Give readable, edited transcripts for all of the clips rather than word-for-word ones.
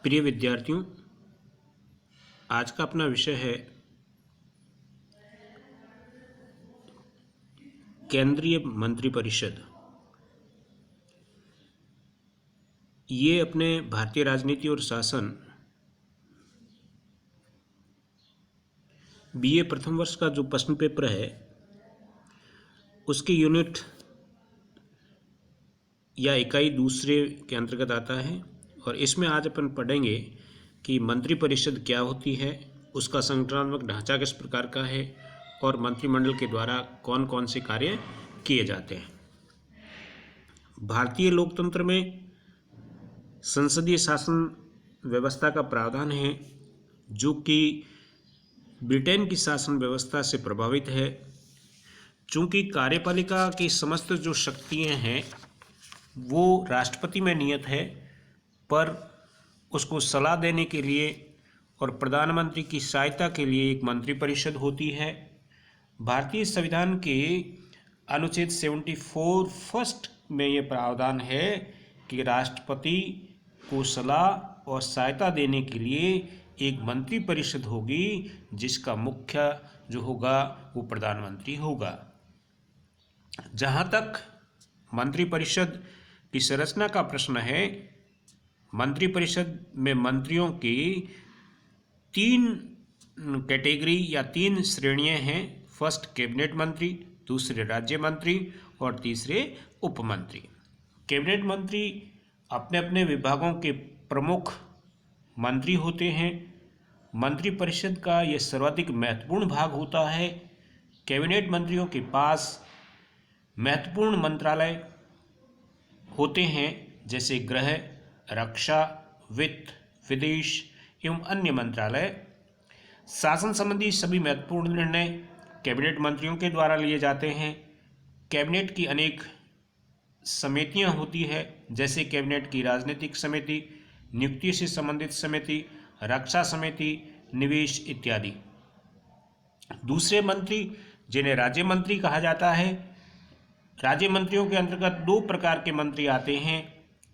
प्रिय विद्यार्थियों, आज का अपना विषय है केंद्रीय मंत्रिपरिषद। ये अपने भारतीय राजनीति और शासन बीए प्रथम वर्ष का जो प्रश्न पेपर है उसके यूनिट या इकाई दूसरे के अंतर्गत आता है। और इसमें आज अपन पढ़ेंगे कि मंत्रिपरिषद क्या होती है, उसका संगठनात्मक ढांचा किस प्रकार का है और मंत्रिमंडल के द्वारा कौन कौन से कार्य किए जाते हैं। भारतीय लोकतंत्र में संसदीय शासन व्यवस्था का प्रावधान है, जो कि ब्रिटेन की शासन व्यवस्था से प्रभावित है। चूँकि कार्यपालिका की समस्त जो शक्तियाँ हैं वो राष्ट्रपति में नियत है, पर उसको सलाह देने के लिए और प्रधानमंत्री की सहायता के लिए एक मंत्रिपरिषद होती है। भारतीय संविधान के अनुच्छेद 74 फर्स्ट में ये प्रावधान है कि राष्ट्रपति को सलाह और सहायता देने के लिए एक मंत्रिपरिषद होगी, जिसका मुख्य जो होगा वो प्रधानमंत्री होगा। जहाँ तक मंत्रिपरिषद की संरचना का प्रश्न है, मंत्रिपरिषद में मंत्रियों की 3 कैटेगरी या 3 श्रेणियां हैं। फर्स्ट कैबिनेट मंत्री, दूसरे राज्य मंत्री और तीसरे उप मंत्री। कैबिनेट मंत्री अपने अपने विभागों के प्रमुख मंत्री होते हैं। मंत्रिपरिषद का यह सर्वाधिक महत्वपूर्ण भाग होता है। कैबिनेट मंत्रियों के पास महत्वपूर्ण मंत्रालय होते हैं, जैसे गृह, रक्षा, वित्त, विदेश एवं अन्य मंत्रालय। शासन संबंधी सभी महत्वपूर्ण निर्णय कैबिनेट मंत्रियों के द्वारा लिए जाते हैं। कैबिनेट की अनेक समितियां होती है, जैसे कैबिनेट की राजनीतिक समिति, नियुक्ति से संबंधित समिति, रक्षा समिति, निवेश इत्यादि। दूसरे मंत्री जिन्हें राज्य मंत्री कहा जाता है। राज्य मंत्रियों के अंतर्गत 2 प्रकार के मंत्री आते हैं।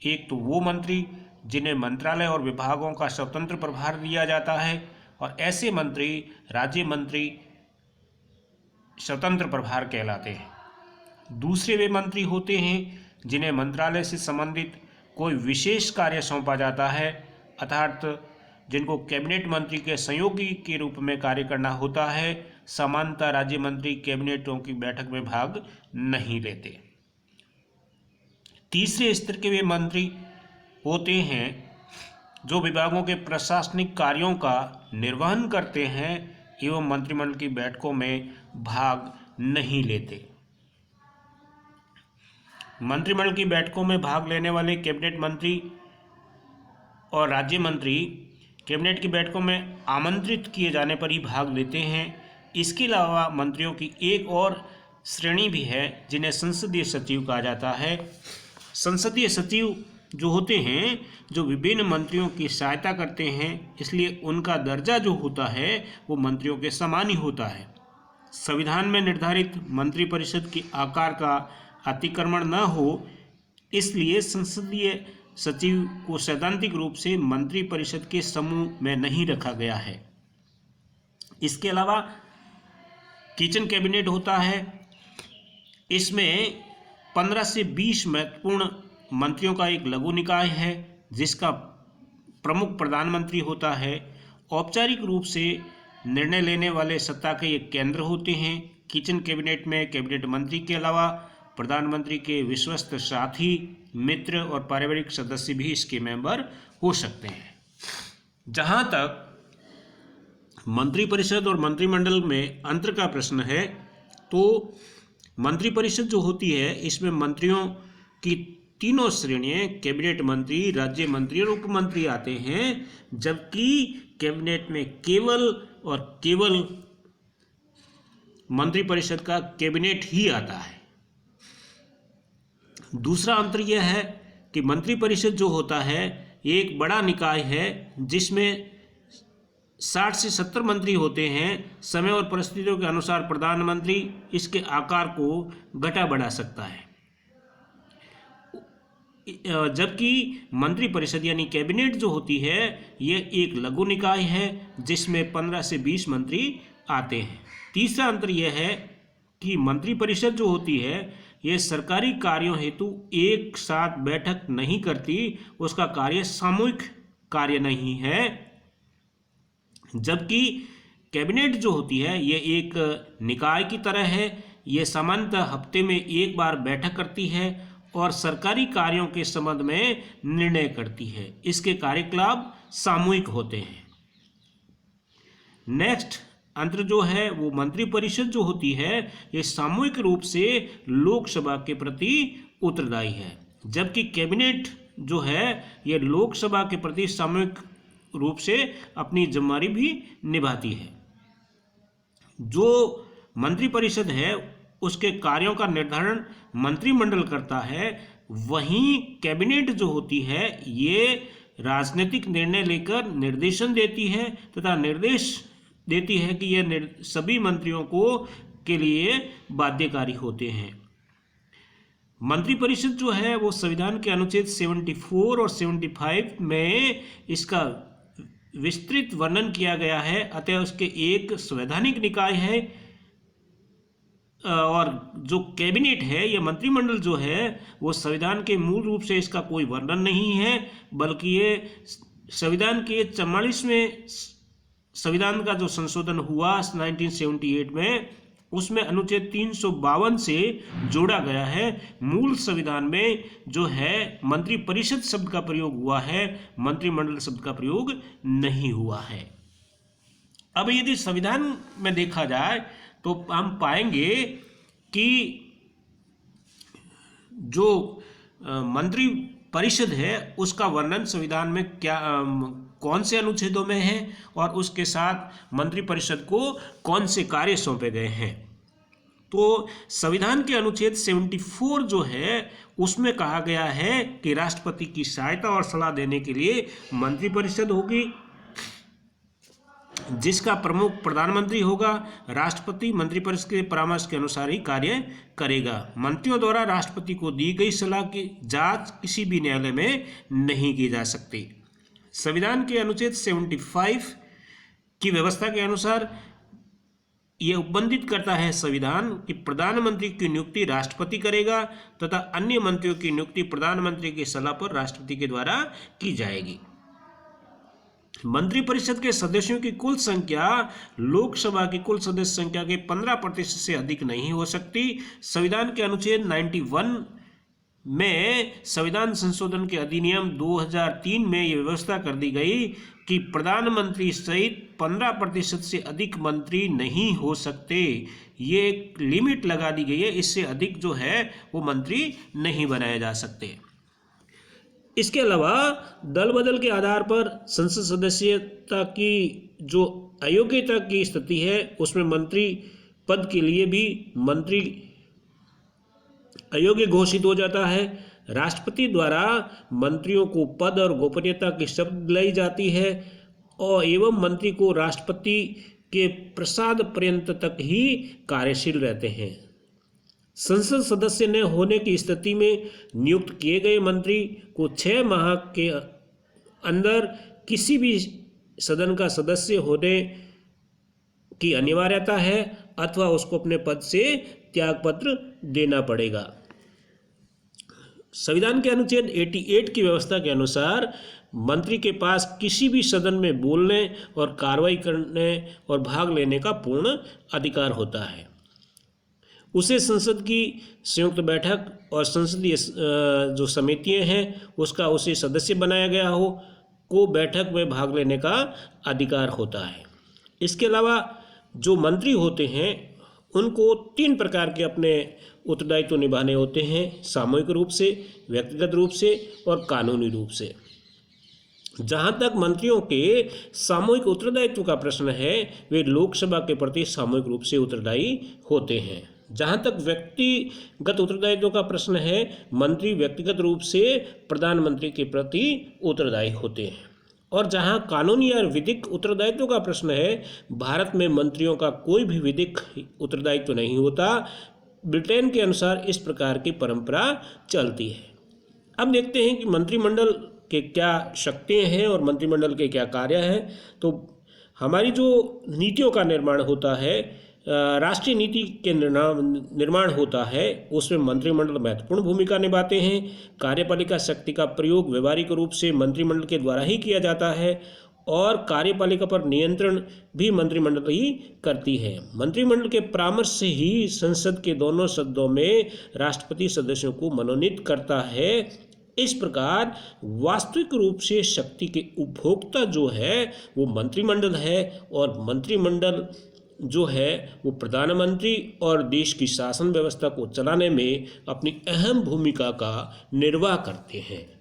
एक तो वो मंत्री जिन्हें मंत्रालय और विभागों का स्वतंत्र प्रभार दिया जाता है, और ऐसे मंत्री राज्य मंत्री स्वतंत्र प्रभार कहलाते हैं। दूसरे वे मंत्री होते हैं जिन्हें मंत्रालय से संबंधित कोई विशेष कार्य सौंपा जाता है, अर्थात जिनको कैबिनेट मंत्री के सहयोगी के रूप में कार्य करना होता है। सामान्यतः राज्य मंत्री कैबिनेटों की बैठक में भाग नहीं लेते। तीसरे स्तर के वे मंत्री होते हैं जो विभागों के प्रशासनिक कार्यों का निर्वहन करते हैं एवं मंत्रिमंडल की बैठकों में भाग नहीं लेते। मंत्रिमंडल की बैठकों में भाग लेने वाले कैबिनेट मंत्री और राज्य मंत्री कैबिनेट की बैठकों में आमंत्रित किए जाने पर ही भाग लेते हैं। इसके अलावा मंत्रियों की एक और श्रेणी भी है, जिन्हें संसदीय सचिव कहा जाता है। संसदीय सचिव जो होते हैं, जो विभिन्न मंत्रियों की सहायता करते हैं, इसलिए उनका दर्जा जो होता है वो मंत्रियों के समान ही होता है। संविधान में निर्धारित मंत्रिपरिषद के आकार का अतिक्रमण न हो, इसलिए संसदीय सचिव को सैद्धांतिक रूप से मंत्रिपरिषद के समूह में नहीं रखा गया है। इसके अलावा किचन कैबिनेट होता है। इसमें 15 से 20 महत्वपूर्ण मंत्रियों का एक लघु निकाय है, जिसका प्रमुख प्रधानमंत्री होता है। औपचारिक रूप से निर्णय लेने वाले सत्ता के ये केंद्र होते हैं। किचन कैबिनेट में कैबिनेट मंत्री के अलावा प्रधानमंत्री के विश्वस्त साथी, मित्र और पारिवारिक सदस्य भी इसके मेंबर हो सकते हैं। जहां तक मंत्रिपरिषद और मंत्रिमंडल में अंतर का प्रश्न है, तो मंत्रिपरिषद जो होती है, इसमें मंत्रियों की 3 श्रेणियां कैबिनेट मंत्री, राज्य मंत्री और उप मंत्री आते हैं, जबकि कैबिनेट में केवल मंत्रिपरिषद का कैबिनेट ही आता है। दूसरा अंतर यह है कि मंत्रिपरिषद जो होता है एक बड़ा निकाय है, जिसमें 60 से 70 मंत्री होते हैं। समय और परिस्थितियों के अनुसार प्रधानमंत्री इसके आकार को घटा बढ़ा सकता है। जबकि मंत्रिपरिषद यानी कैबिनेट जो होती है ये एक लघु निकाय है जिसमें 15 से 20 मंत्री आते हैं। तीसरा अंतर यह है कि मंत्रिपरिषद जो होती है ये सरकारी कार्यों हेतु एक साथ बैठक नहीं करती, उसका कार्य सामूहिक कार्य नहीं है। जबकि कैबिनेट जो होती है ये एक निकाय की तरह है, ये सामान्यतः हफ्ते में एक बार बैठक करती है और सरकारी कार्यों के संबंध में निर्णय करती है। इसके कार्यकलाप सामूहिक होते हैं। नेक्स्ट अंतर जो है वो मंत्रिपरिषद जो होती है ये सामूहिक रूप से लोकसभा के प्रति उत्तरदायी है, जबकि कैबिनेट जो है ये लोकसभा के प्रति सामूहिक रूप से अपनी जिम्मेदारी भी निभाती है। जो मंत्रिपरिषद है उसके कार्यों का निर्धारण मंत्रिमंडल करता है, वहीं कैबिनेट जो होती है ये राजनीतिक निर्णय लेकर निर्देशन देती है तथा निर्देश देती है कि यह सभी मंत्रियों के लिए बाध्यकारी होते हैं। मंत्रिपरिषद जो है वो संविधान के अनुच्छेद 74 और 75 में इसका विस्तृत वर्णन किया गया है, अतः उसके एक संवैधानिक निकाय है। और जो कैबिनेट है या मंत्रिमंडल जो है वो संविधान के मूल रूप से इसका कोई वर्णन नहीं है, बल्कि ये संविधान के 44वें संविधान का जो संशोधन हुआ 1978 में उसमें अनुच्छेद 352 से जोड़ा गया है। मूल संविधान में जो है मंत्रिपरिषद शब्द का प्रयोग हुआ है, मंत्रिमंडल शब्द का प्रयोग नहीं हुआ है। अब यदि संविधान में देखा जाए तो हम पाएंगे कि जो मंत्री परिषद है उसका वर्णन संविधान में क्या कौन से अनुच्छेदों में है और उसके साथ मंत्रिपरिषद को कौन से कार्य सौंपे गए हैं। तो संविधान के अनुच्छेद 74 जो है उसमें कहा गया है कि राष्ट्रपति की सहायता और सलाह देने के लिए मंत्रिपरिषद होगी, जिसका प्रमुख प्रधानमंत्री होगा। राष्ट्रपति मंत्रिपरिषद के परामर्श के अनुसार ही कार्य करेगा। मंत्रियों द्वारा राष्ट्रपति को दी गई सलाह की जांच किसी भी न्यायालय में नहीं की जा सकती। संविधान के अनुच्छेद 75 की व्यवस्था के अनुसार यह उपबंधित करता है संविधान कि प्रधानमंत्री की नियुक्ति राष्ट्रपति करेगा तथा अन्य मंत्रियों की नियुक्ति प्रधानमंत्री की सलाह पर राष्ट्रपति के द्वारा की जाएगी। मंत्रिपरिषद के सदस्यों की कुल संख्या लोकसभा की कुल सदस्य संख्या के 15% से अधिक नहीं हो सकती। संविधान के अनुच्छेद 91 में संविधान संशोधन के अधिनियम 2003 में यह व्यवस्था कर दी गई कि प्रधानमंत्री सहित 15% से अधिक मंत्री नहीं हो सकते। ये एक लिमिट लगा दी गई है, इससे अधिक जो है वो मंत्री नहीं बनाए जा सकते। इसके अलावा दल बदल के आधार पर संसद सदस्यता की जो अयोग्यता की स्थिति है उसमें मंत्री पद के लिए भी मंत्री अयोग्य घोषित हो जाता है। राष्ट्रपति द्वारा मंत्रियों को पद और गोपनीयता की शपथ दिलाई जाती है और एवं मंत्री को राष्ट्रपति के प्रसाद पर्यंत तक ही कार्यशील रहते हैं। संसद सदस्य न होने की स्थिति में नियुक्त किए गए मंत्री को 6 माह के अंदर किसी भी सदन का सदस्य होने की अनिवार्यता है अथवा उसको अपने पद से त्यागपत्र देना पड़ेगा। संविधान के अनुच्छेद 88 की व्यवस्था के अनुसार मंत्री के पास किसी भी सदन में बोलने और कार्रवाई करने और भाग लेने का पूर्ण अधिकार होता है। उसे संसद की संयुक्त बैठक और संसदीय जो समितियां हैं उसका उसे सदस्य बनाया गया हो को बैठक में भाग लेने का अधिकार होता है। इसके अलावा जो मंत्री होते हैं उनको 3 प्रकार के अपने उत्तरदायित्व निभाने होते हैं, सामूहिक रूप से, व्यक्तिगत रूप से और कानूनी रूप से। जहाँ तक मंत्रियों के सामूहिक उत्तरदायित्व का प्रश्न है वे लोकसभा के प्रति सामूहिक रूप से उत्तरदायी होते हैं। जहाँ तक व्यक्तिगत उत्तरदायित्व का प्रश्न है मंत्री व्यक्तिगत रूप से प्रधानमंत्री के प्रति उत्तरदायी होते हैं। और जहाँ कानूनी और विधिक उत्तरदायित्व का प्रश्न है भारत में मंत्रियों का कोई भी विधिक उत्तरदायित्व नहीं होता। ब्रिटेन के अनुसार इस प्रकार की परंपरा चलती है। अब देखते हैं कि मंत्रिमंडल के क्या शक्तियाँ हैं और मंत्रिमंडल के क्या कार्य हैं। तो हमारी जो नीतियों का निर्माण होता है, राष्ट्रीय नीति के निर्माण होता है, उसमें मंत्रिमंडल महत्वपूर्ण भूमिका निभाते हैं। कार्यपालिका शक्ति का प्रयोग व्यवहारिक रूप से मंत्रिमंडल के द्वारा ही किया जाता है और कार्यपालिका पर नियंत्रण भी मंत्रिमंडल ही करती है। मंत्रिमंडल के परामर्श से ही संसद के दोनों सदनों में राष्ट्रपति सदस्यों को मनोनीत करता है। इस प्रकार वास्तविक रूप से शक्ति के उपभोक्ता जो है वो मंत्रिमंडल है और मंत्रिमंडल जो है वो प्रधानमंत्री और देश की शासन व्यवस्था को चलाने में अपनी अहम भूमिका का निर्वाह करते हैं।